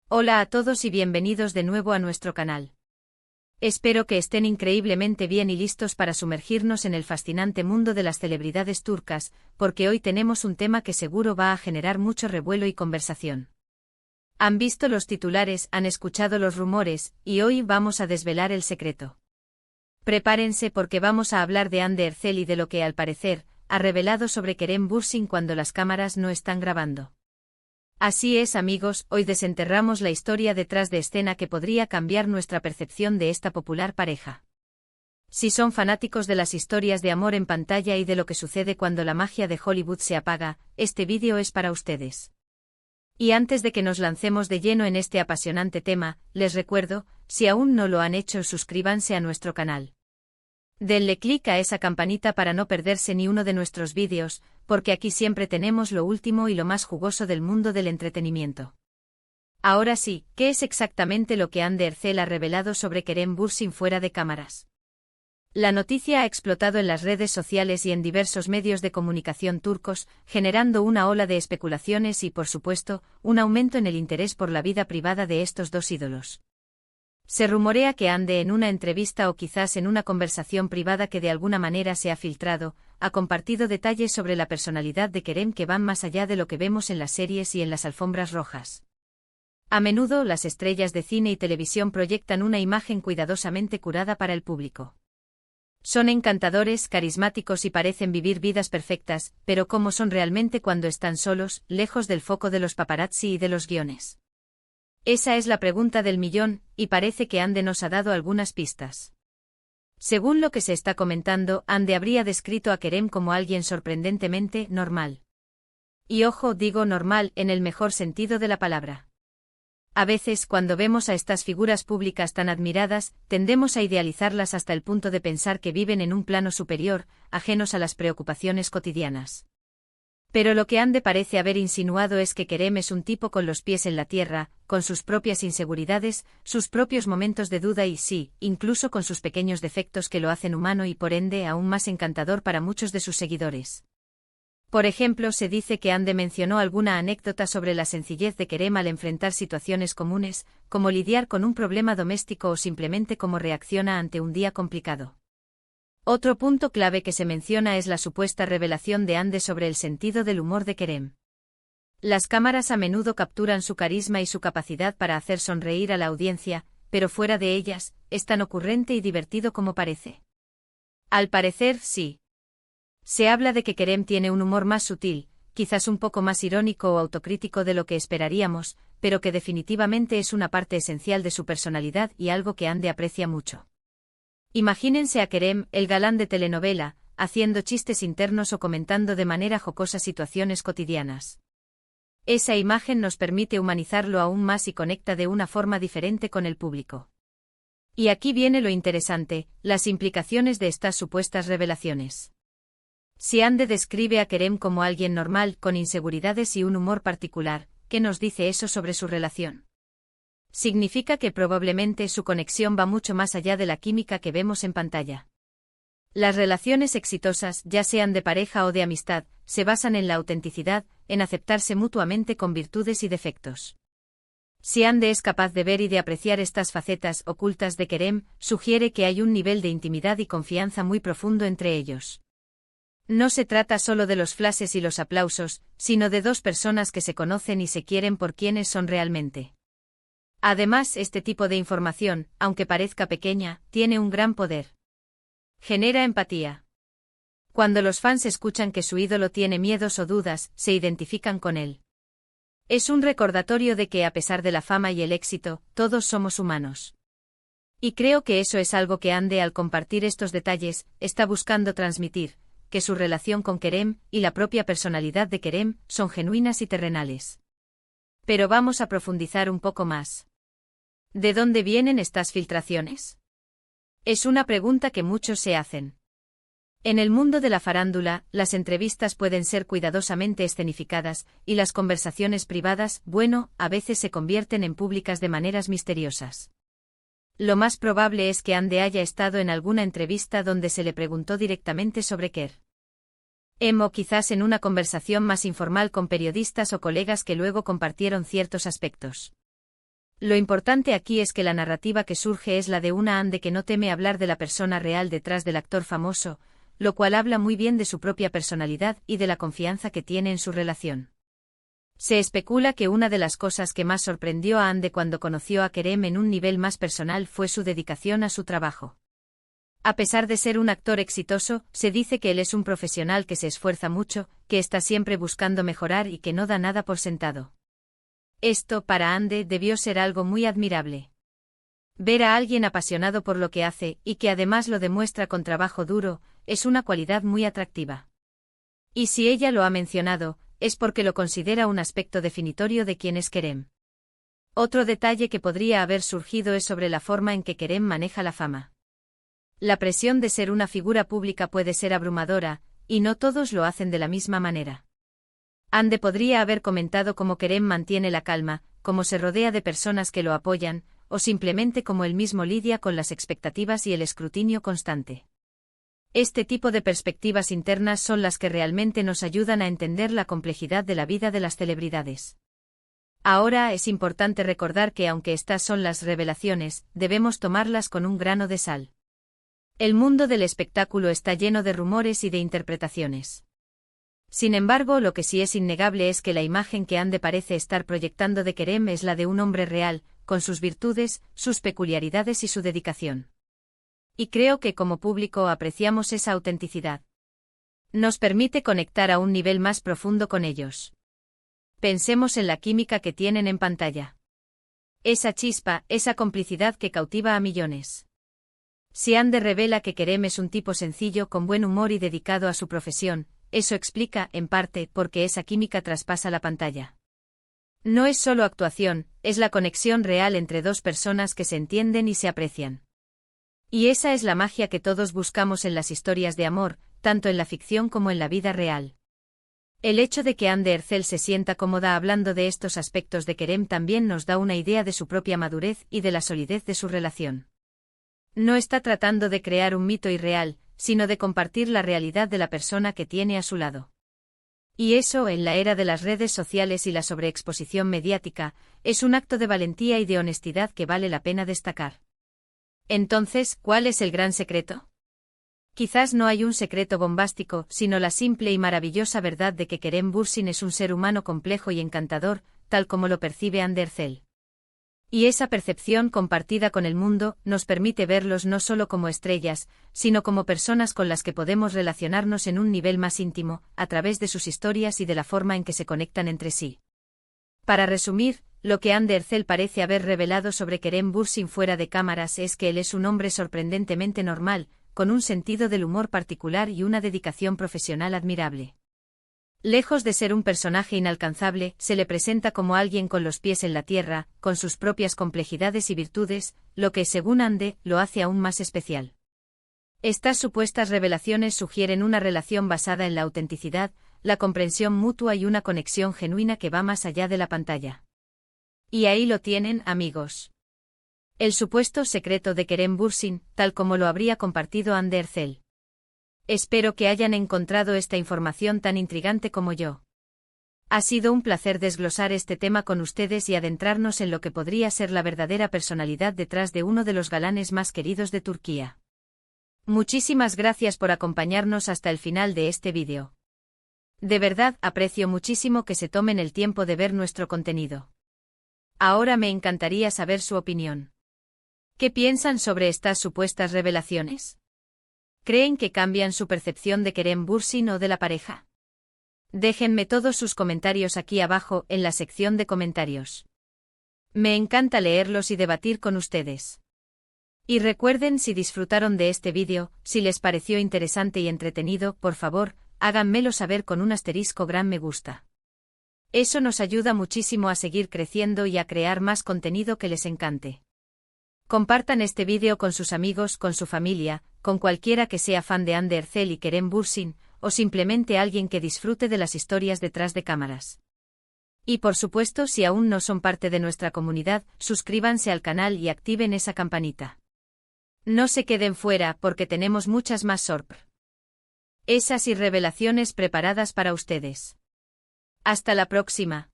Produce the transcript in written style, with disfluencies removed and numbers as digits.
Hola a todos y bienvenidos de nuevo a nuestro canal. Espero que estén increíblemente bien y listos para sumergirnos en el fascinante mundo de las celebridades turcas, porque hoy tenemos un tema que seguro va a generar mucho revuelo y conversación. Han visto los titulares, han escuchado los rumores, y hoy vamos a desvelar el secreto. Prepárense porque vamos a hablar de Hande Erçel y de lo que, al parecer, ha revelado sobre Kerem Bürsin cuando las cámaras no están grabando. Así es, amigos, hoy desenterramos la historia detrás de escena que podría cambiar nuestra percepción de esta popular pareja. Si son fanáticos de las historias de amor en pantalla y de lo que sucede cuando la magia de Hollywood se apaga, este vídeo es para ustedes. Y antes de que nos lancemos de lleno en este apasionante tema, les recuerdo, si aún no lo han hecho, suscríbanse a nuestro canal. Denle clic a esa campanita para no perderse ni uno de nuestros vídeos, porque aquí siempre tenemos lo último y lo más jugoso del mundo del entretenimiento. Ahora sí, ¿qué es exactamente lo que Hande Erçel ha revelado sobre Kerem Bürsin fuera de cámaras? La noticia ha explotado en las redes sociales y en diversos medios de comunicación turcos, generando una ola de especulaciones y, por supuesto, un aumento en el interés por la vida privada de estos dos ídolos. Se rumorea que Hande, en una entrevista o quizás en una conversación privada que de alguna manera se ha filtrado, ha compartido detalles sobre la personalidad de Kerem que van más allá de lo que vemos en las series y en las alfombras rojas. A menudo, las estrellas de cine y televisión proyectan una imagen cuidadosamente curada para el público. Son encantadores, carismáticos y parecen vivir vidas perfectas, pero ¿cómo son realmente cuando están solos, lejos del foco de los paparazzi y de los guiones? Esa es la pregunta del millón, y parece que Hande nos ha dado algunas pistas. Según lo que se está comentando, Hande habría descrito a Kerem como alguien sorprendentemente normal. Y ojo, digo normal en el mejor sentido de la palabra. A veces, cuando vemos a estas figuras públicas tan admiradas, tendemos a idealizarlas hasta el punto de pensar que viven en un plano superior, ajenos a las preocupaciones cotidianas. Pero lo que Hande parece haber insinuado es que Kerem es un tipo con los pies en la tierra, con sus propias inseguridades, sus propios momentos de duda y sí, incluso con sus pequeños defectos que lo hacen humano y por ende aún más encantador para muchos de sus seguidores. Por ejemplo, se dice que Hande mencionó alguna anécdota sobre la sencillez de Kerem al enfrentar situaciones comunes, como lidiar con un problema doméstico o simplemente cómo reacciona ante un día complicado. Otro punto clave que se menciona es la supuesta revelación de Hande sobre el sentido del humor de Kerem. Las cámaras a menudo capturan su carisma y su capacidad para hacer sonreír a la audiencia, pero fuera de ellas, es tan ocurrente y divertido como parece. Al parecer, sí. Se habla de que Kerem tiene un humor más sutil, quizás un poco más irónico o autocrítico de lo que esperaríamos, pero que definitivamente es una parte esencial de su personalidad y algo que Hande aprecia mucho. Imagínense a Kerem, el galán de telenovela, haciendo chistes internos o comentando de manera jocosa situaciones cotidianas. Esa imagen nos permite humanizarlo aún más y conecta de una forma diferente con el público. Y aquí viene lo interesante, las implicaciones de estas supuestas revelaciones. Si Hande describe a Kerem como alguien normal, con inseguridades y un humor particular, ¿qué nos dice eso sobre su relación? Significa que probablemente su conexión va mucho más allá de la química que vemos en pantalla. Las relaciones exitosas, ya sean de pareja o de amistad, se basan en la autenticidad, en aceptarse mutuamente con virtudes y defectos. Si Hande es capaz de ver y de apreciar estas facetas ocultas de Kerem, sugiere que hay un nivel de intimidad y confianza muy profundo entre ellos. No se trata solo de los flashes y los aplausos, sino de dos personas que se conocen y se quieren por quienes son realmente. Además, este tipo de información, aunque parezca pequeña, tiene un gran poder. Genera empatía. Cuando los fans escuchan que su ídolo tiene miedos o dudas, se identifican con él. Es un recordatorio de que a pesar de la fama y el éxito, todos somos humanos. Y creo que eso es algo que Hande, al compartir estos detalles, está buscando transmitir, que su relación con Kerem, y la propia personalidad de Kerem, son genuinas y terrenales. Pero vamos a profundizar un poco más. ¿De dónde vienen estas filtraciones? Es una pregunta que muchos se hacen. En el mundo de la farándula, las entrevistas pueden ser cuidadosamente escenificadas, y las conversaciones privadas, bueno, a veces se convierten en públicas de maneras misteriosas. Lo más probable es que Hande haya estado en alguna entrevista donde se le preguntó directamente sobre Kerem, o quizás en una conversación más informal con periodistas o colegas que luego compartieron ciertos aspectos. Lo importante aquí es que la narrativa que surge es la de una Ande que no teme hablar de la persona real detrás del actor famoso, lo cual habla muy bien de su propia personalidad y de la confianza que tiene en su relación. Se especula que una de las cosas que más sorprendió a Ande cuando conoció a Kerem en un nivel más personal fue su dedicación a su trabajo. A pesar de ser un actor exitoso, se dice que él es un profesional que se esfuerza mucho, que está siempre buscando mejorar y que no da nada por sentado. Esto, para Ande, debió ser algo muy admirable. Ver a alguien apasionado por lo que hace, y que además lo demuestra con trabajo duro, es una cualidad muy atractiva. Y si ella lo ha mencionado, es porque lo considera un aspecto definitorio de quién es Kerem. Otro detalle que podría haber surgido es sobre la forma en que Kerem maneja la fama. La presión de ser una figura pública puede ser abrumadora, y no todos lo hacen de la misma manera. Ande podría haber comentado cómo Kerem mantiene la calma, cómo se rodea de personas que lo apoyan, o simplemente cómo él mismo lidia con las expectativas y el escrutinio constante. Este tipo de perspectivas internas son las que realmente nos ayudan a entender la complejidad de la vida de las celebridades. Ahora es importante recordar que aunque estas son las revelaciones, debemos tomarlas con un grano de sal. El mundo del espectáculo está lleno de rumores y de interpretaciones. Sin embargo, lo que sí es innegable es que la imagen que Ande parece estar proyectando de Kerem es la de un hombre real, con sus virtudes, sus peculiaridades y su dedicación. Y creo que como público apreciamos esa autenticidad. Nos permite conectar a un nivel más profundo con ellos. Pensemos en la química que tienen en pantalla. Esa chispa, esa complicidad que cautiva a millones. Si Ande revela que Kerem es un tipo sencillo con buen humor y dedicado a su profesión, eso explica, en parte, por qué esa química traspasa la pantalla. No es solo actuación, es la conexión real entre dos personas que se entienden y se aprecian. Y esa es la magia que todos buscamos en las historias de amor, tanto en la ficción como en la vida real. El hecho de que Ande Erçel se sienta cómoda hablando de estos aspectos de Kerem también nos da una idea de su propia madurez y de la solidez de su relación. No está tratando de crear un mito irreal, sino de compartir la realidad de la persona que tiene a su lado. Y eso, en la era de las redes sociales y la sobreexposición mediática, es un acto de valentía y de honestidad que vale la pena destacar. Entonces, ¿cuál es el gran secreto? Quizás no hay un secreto bombástico, sino la simple y maravillosa verdad de que Kerem Bürsin es un ser humano complejo y encantador, tal como lo percibe Ande Erçel. Y esa percepción compartida con el mundo nos permite verlos no solo como estrellas, sino como personas con las que podemos relacionarnos en un nivel más íntimo, a través de sus historias y de la forma en que se conectan entre sí. Para resumir, lo que Ande Erçel parece haber revelado sobre Kerem Bürsin fuera de cámaras es que él es un hombre sorprendentemente normal, con un sentido del humor particular y una dedicación profesional admirable. Lejos de ser un personaje inalcanzable, se le presenta como alguien con los pies en la tierra, con sus propias complejidades y virtudes, lo que, según Ande, lo hace aún más especial. Estas supuestas revelaciones sugieren una relación basada en la autenticidad, la comprensión mutua y una conexión genuina que va más allá de la pantalla. Y ahí lo tienen, amigos. El supuesto secreto de Kerem Bürsin, tal como lo habría compartido Ande Erçel. Espero que hayan encontrado esta información tan intrigante como yo. Ha sido un placer desglosar este tema con ustedes y adentrarnos en lo que podría ser la verdadera personalidad detrás de uno de los galanes más queridos de Turquía. Muchísimas gracias por acompañarnos hasta el final de este vídeo. De verdad, aprecio muchísimo que se tomen el tiempo de ver nuestro contenido. Ahora me encantaría saber su opinión. ¿Qué piensan sobre estas supuestas revelaciones? ¿Creen que cambian su percepción de Kerem Bürsin o de la pareja? Déjenme todos sus comentarios aquí abajo en la sección de comentarios. Me encanta leerlos y debatir con ustedes. Y recuerden, si disfrutaron de este vídeo, si les pareció interesante y entretenido, por favor, háganmelo saber con un asterisco gran me gusta. Eso nos ayuda muchísimo a seguir creciendo y a crear más contenido que les encante. Compartan este vídeo con sus amigos, con su familia, con cualquiera que sea fan de Ande Erçel y Kerem Bürsin, o simplemente alguien que disfrute de las historias detrás de cámaras. Y por supuesto, si aún no son parte de nuestra comunidad, suscríbanse al canal y activen esa campanita. No se queden fuera porque tenemos muchas más sorpresas y revelaciones preparadas para ustedes. Hasta la próxima.